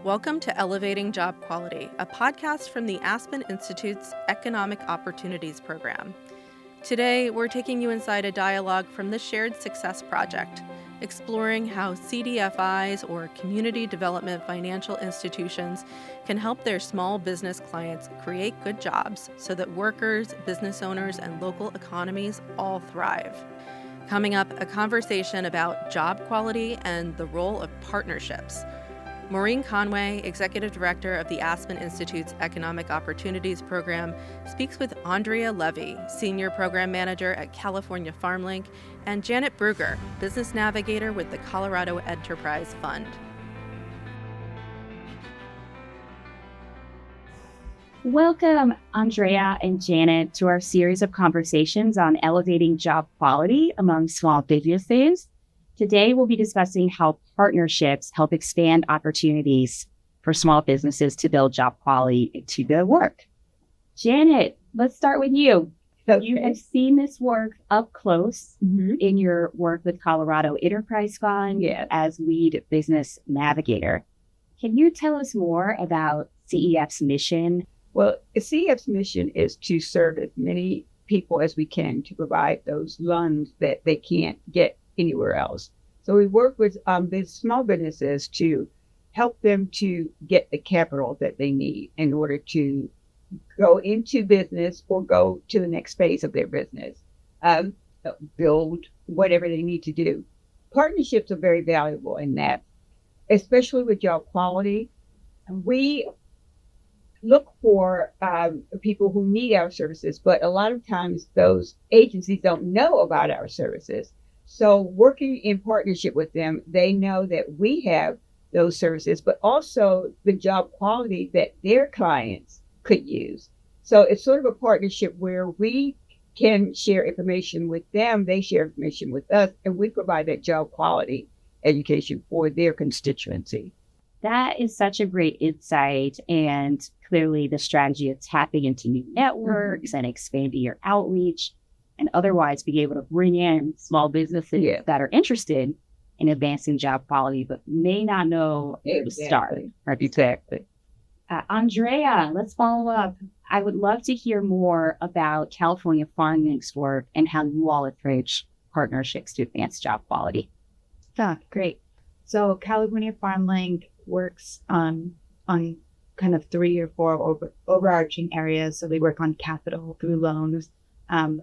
Welcome to Elevating Job Quality, a podcast from the Aspen Institute's Economic Opportunities Program. Today, we're taking you inside a dialogue from the Shared Success Project, exploring how CDFIs, or Community Development Financial Institutions, can help their small business clients create good jobs so that workers, business owners, and local economies all thrive. Coming up, a conversation about job quality and the role of partnerships. Maureen Conway, Executive Director of the Aspen Institute's Economic Opportunities Program, speaks with Andrea Levy, Senior Program Manager at California Farmlink, and Janet Brugger, Business Navigator with the Colorado Enterprise Fund. Welcome, Andrea and Janet, to our series of conversations on elevating job quality among small businesses. Today, we'll be discussing how partnerships help expand opportunities for small businesses to build job quality into their work. Janet, let's start with you. Okay. You have seen this work up close in your work with Colorado Enterprise Fund as lead business navigator. Can you tell us more about CEF's mission? Well, CEF's mission is to serve as many people as we can to provide those loans that they can't get anywhere else. So we work with small businesses to help them to get the capital that they need in order to go into business or go to the next phase of their business, build whatever they need to do. Partnerships are very valuable in that, especially with job quality. We look for people who need our services, but a lot of times those agencies don't know about our services. So working in partnership with them, they know that we have those services, but also the job quality that their clients could use. So it's sort of a partnership where we can share information with them, they share information with us, and we provide that job quality education for their constituency. That is such a great insight, and clearly the strategy of tapping into new networks and expanding your outreach and otherwise be able to bring in small businesses that are interested in advancing job quality but may not know where to start. Exactly. Andrea, let's follow up. I would love to hear more about California Farmlink's work and how you all approach partnerships to advance job quality. Yeah, great. So California Farmlink works on kind of 3 or 4 overarching areas. So we work on capital through loans,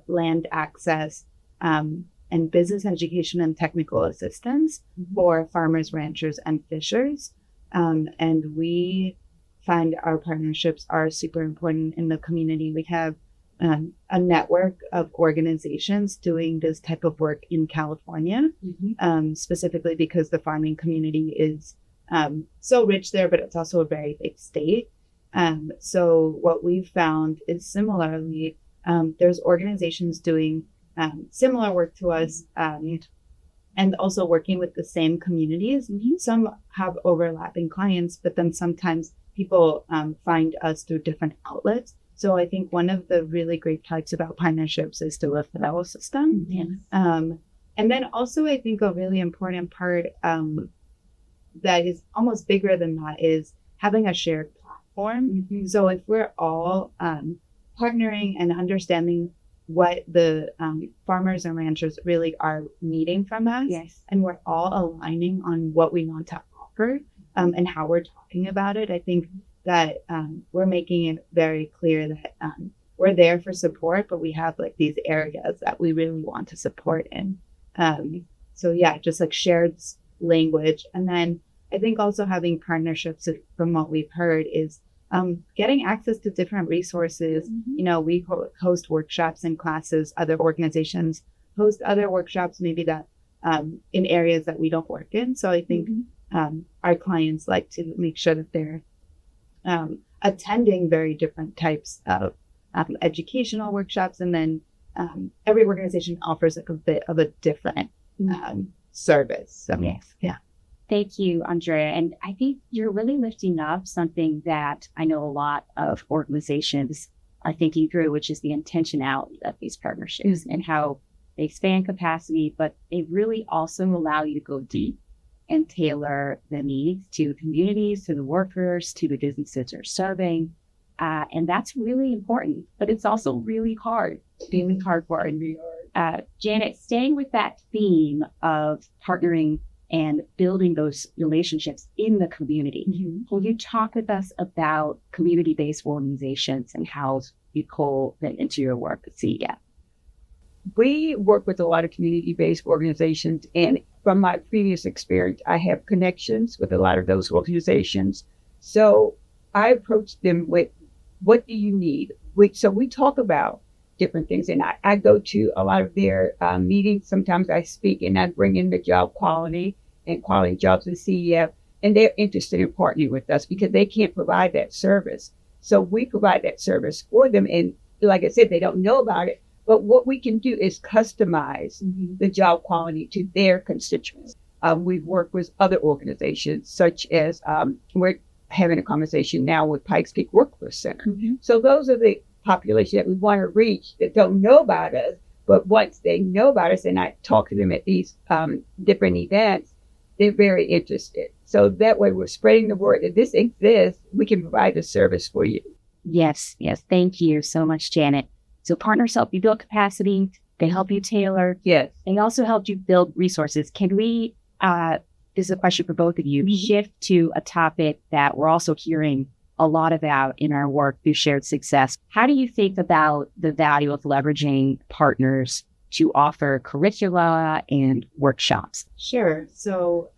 land access, and business education and technical assistance for farmers, ranchers, and fishers. And we find our partnerships are super important in the community. We have a network of organizations doing this type of work in California, specifically because the farming community is so rich there, but it's also a very big state. So what we've found is similarly, there's organizations doing similar work to us and also working with the same communities. Some have overlapping clients, but then sometimes people find us through different outlets. So I think one of the really great parts about partnerships is the referral system. And then also I think a really important part that is almost bigger than that is having a shared platform. So if we're all partnering and understanding what the farmers and ranchers really are needing from us, and we're all aligning on what we want to offer and how we're talking about it, I think that we're making it very clear that we're there for support, but we have like these areas that we really want to support in. So yeah, just like shared language. And then I think also having partnerships, from what we've heard, is getting access to different resources. You know, we host workshops and classes, other organizations host other workshops, maybe that in areas that we don't work in. So I think our clients like to make sure that they're attending very different types of educational workshops. And then every organization offers like a bit of a different service. So, Thank you, Andrea. And I think you're really lifting up something that I know a lot of organizations are thinking through, which is the intentionality of these partnerships and how they expand capacity, but they really also allow you to go deep and tailor the needs to communities, to the workers, to the businesses they're serving. And that's really important, but it's also really hard work. Janet, staying with that theme of partnering and building those relationships in the community, will you talk with us about community-based organizations and how you pull them into your work at CEF? We work with a lot of community-based organizations, and from my previous experience, I have connections with a lot of those organizations. So I approach them with, what do you need? So we talk about different things, and I go to a lot of their meetings. Sometimes I speak, and I bring in the job quality and quality jobs at CEF, and they're interested in partnering with us because they can't provide that service. So we provide that service for them, and like I said, they don't know about it. But what we can do is customize the job quality to their constituents. We've worked with other organizations, such as we're having a conversation now with Pikes Peak Workforce Center. So those are the population that we want to reach that don't know about us. But once they know about us, and I talk to them at these different events, they're very interested. So that way we're spreading the word that this exists. We can provide a service for you. Yes. Thank you so much, Janet. So partners help you build capacity. They help you tailor. Yes. They also help you build resources. Can we, this is a question for both of you, shift to a topic that we're also hearing a lot about in our work through shared success? How do you think about the value of leveraging partners to curricula and workshops? Sure. So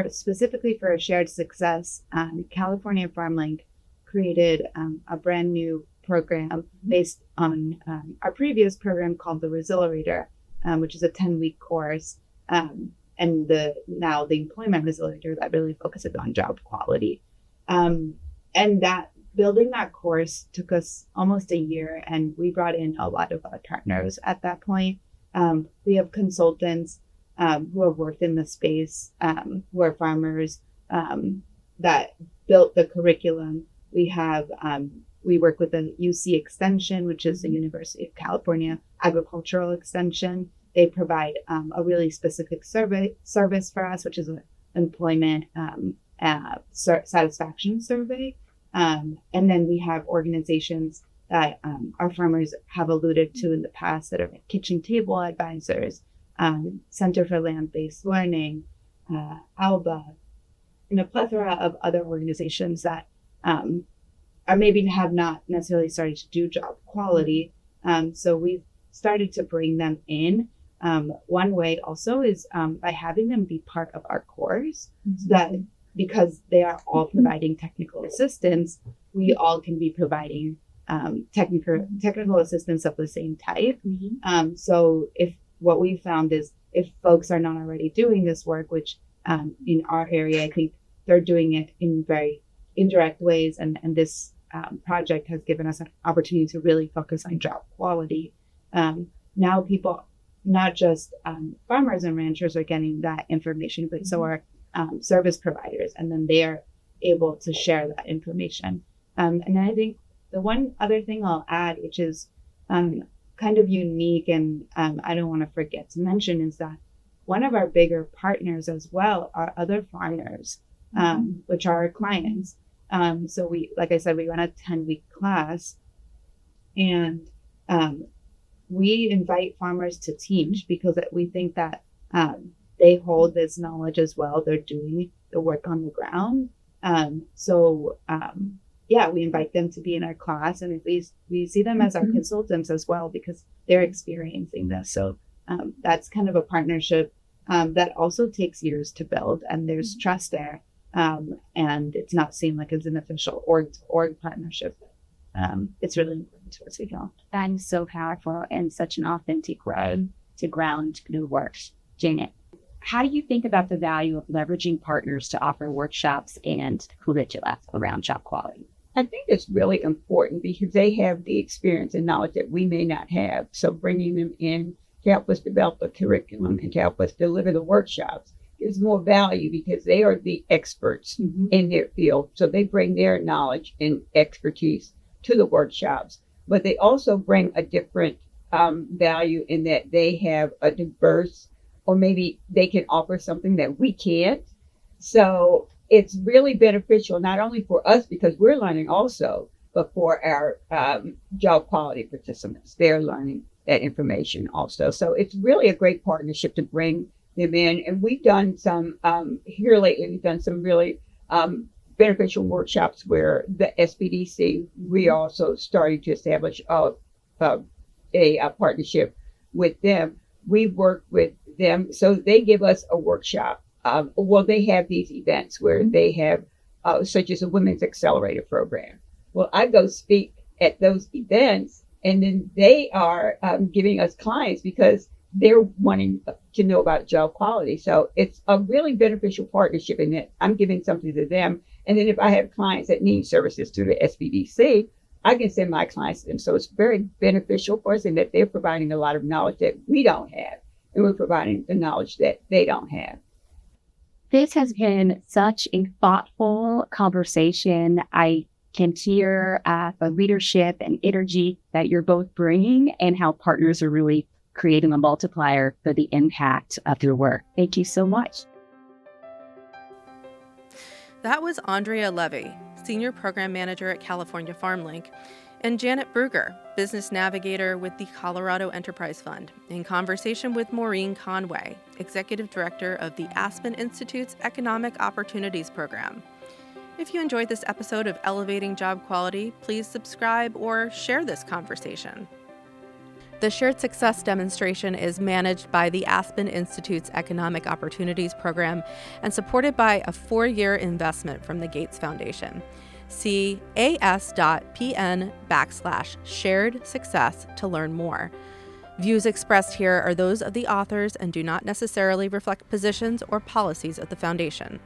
specifically for shared success, California Farmlink created a brand new program based on our previous program called the Resiliator, which is a 10-week course, and the employment Resiliator that really focuses on job quality. And that building that course took us almost a year, and we brought in a lot of our partners at that point. We have consultants who have worked in the space, who are farmers that built the curriculum. We work with the UC Extension, which is the University of California Agricultural Extension. They provide a really specific service for us, which is an employment satisfaction survey. And then we have organizations that our farmers have alluded to in the past that are like Kitchen Table Advisors, Center for Land-Based Learning, ALBA, and a plethora of other organizations that or maybe have not necessarily started to do job quality. So we've started to bring them in. One way also is by having them be part of our course, so that because they are all providing technical assistance, we all can be providing technical assistance of the same type. So if what we found is if folks are not already doing this work, which in our area, I think they're doing it in very indirect ways, and this project has given us an opportunity to really focus on job quality. Now people, not just farmers and ranchers, are getting that information, but so are service providers, and then they're able to share that information. And I think the one other thing I'll add, which is kind of unique, and I don't want to forget to mention, is that one of our bigger partners as well are other farmers, which are our clients. So we, like I said, we run a 10-week class, and we invite farmers to teach because we think that they hold this knowledge as well. They're doing the work on the ground. We invite them to be in our class, and at least we see them as our consultants as well because they're experiencing this. So that's kind of a partnership that also takes years to build, and there's trust there. And it's not seen like it's an official org partnership. It's really important to us. That is so powerful and such an authentic way to ground new work. Janet, how do you think about the value of leveraging partners to offer workshops and curricula around job quality? I think it's really important because they have the experience and knowledge that we may not have. So bringing them in to help us develop the curriculum and to help us deliver the workshops gives more value because they are the experts in their field. So they bring their knowledge and expertise to the workshops, but they also bring a different value in that they have a diverse or maybe they can offer something that we can't. So it's really beneficial, not only for us because we're learning also, but for our job quality participants. They're learning that information also. So it's really a great partnership to bring them in. And we've done some, here lately, we've done some really beneficial workshops where the SBDC, we also started to establish a partnership with them. We work with them, so they give us a workshop. They have these events where they have, such as a Women's Accelerator program. Well, I go speak at those events, and then they are giving us clients because they're wanting to know about job quality. So it's a really beneficial partnership in that I'm giving something to them. And then if I have clients that need services through the SBDC, I can send my clients to them. So it's very beneficial for us in that they're providing a lot of knowledge that we don't have, and we're providing the knowledge that they don't have. This has been such a thoughtful conversation. I can hear the leadership and energy that you're both bringing and how partners are really creating a multiplier for the impact of your work. Thank you so much. That was Andrea Levy, Senior Program Manager at California Farmlink, and Janet Brugger, Business Navigator with the Colorado Enterprise Fund, in conversation with Maureen Conway, Executive Director of the Aspen Institute's Economic Opportunities Program. If you enjoyed this episode of Elevating Job Quality, please subscribe or share this conversation. The Shared Success demonstration is managed by the Aspen Institute's Economic Opportunities Program and supported by a 4-year investment from the Gates Foundation. See as.pn/shared success to learn more. Views expressed here are those of the authors and do not necessarily reflect positions or policies of the foundation.